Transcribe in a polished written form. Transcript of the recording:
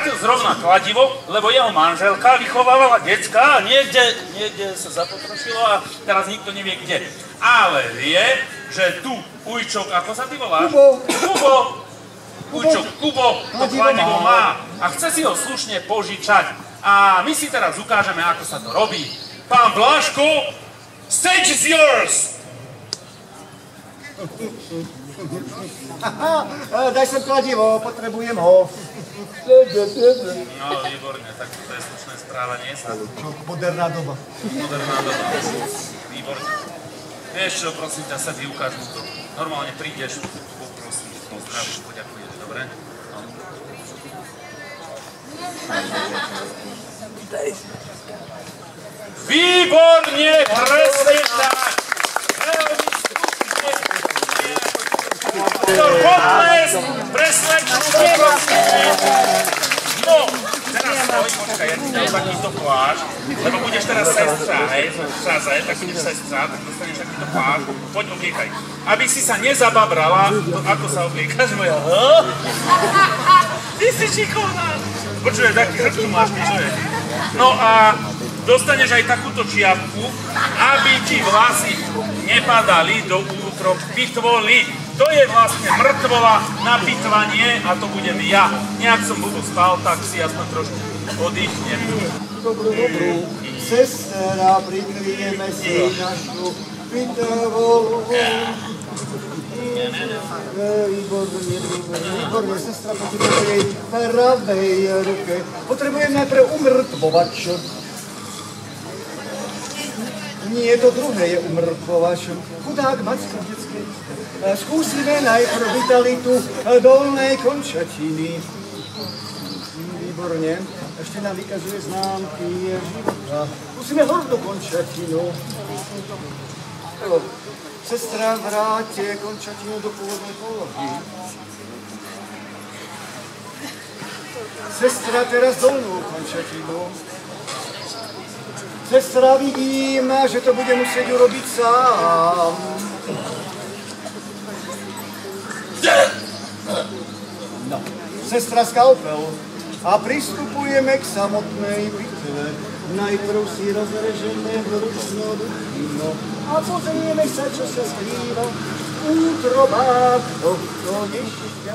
stratil zrovna kladivo, lebo jeho manželka vychovávala decka a niekde sa zapotrošilo a teraz nikto nevie kde. Ale vie, že tu Ujčok, ako sa ty voláš? Kubo to kladivo má a chce si ho slušne požičať. A my si teraz ukážeme, ako sa to robí. Pán Blažko, stage is yours! Daj sem kladivo, potrebujem ho. No, výborne, tak to je slušné správanie sa. Moderná doba. Moderná doba. Výborne. Vieš čo, prosím ťa, sa ti ukáž mu to. Normálne prídeš, poprosíš, pozdravíš, poďakuješ, dobre? No. Výborne, presne tak! Veľmi potles, presvedčujem, poprosím. No, teraz stoj, počkaj, ja ti dám takýto plášť, lebo budeš teraz sestra, hej, v čase, tak budeš sestra, tak dostaneš takýto plášť, poď obliekaj. Aby si sa nezababrala, ako sa obliekaš, moja, ty si šikovná. Počuj, taký hrčku máš, čo je? No a dostaneš aj takúto čiapku, aby ti vlasy nepadali do útrob pitvoly. To je vlastne mŕtvola na pitvanie a to budem ja. Nejak som budu spal, tak si aspoň trošku oddychnem. Dobrú. Sestra, prikryjeme si našu pitvolu. Výborne, sestra, potrebuje jej pravej ruke. Potrebujem najprv umrtvovač. Nie, to druhé je umrtvovač. Chudák macko detské. Skúsime najprv vitalitu dolnej končatiny. Výborne. Ešte nám vykazuje známky života. Skúsime hornú končatinu. Sestra, vráte končatinu do pôvodnej polohy. Sestra, teraz dolnú končatinu. Sestra, vidím, že to bude musieť urobiť sám. No, sestra, skalpel. A pristupujeme k samotnej pitve. Najprv si rozrežeme vrúcno duchino a pozrieme sa, čo sa skrýva v útrobách tohto nešťastia.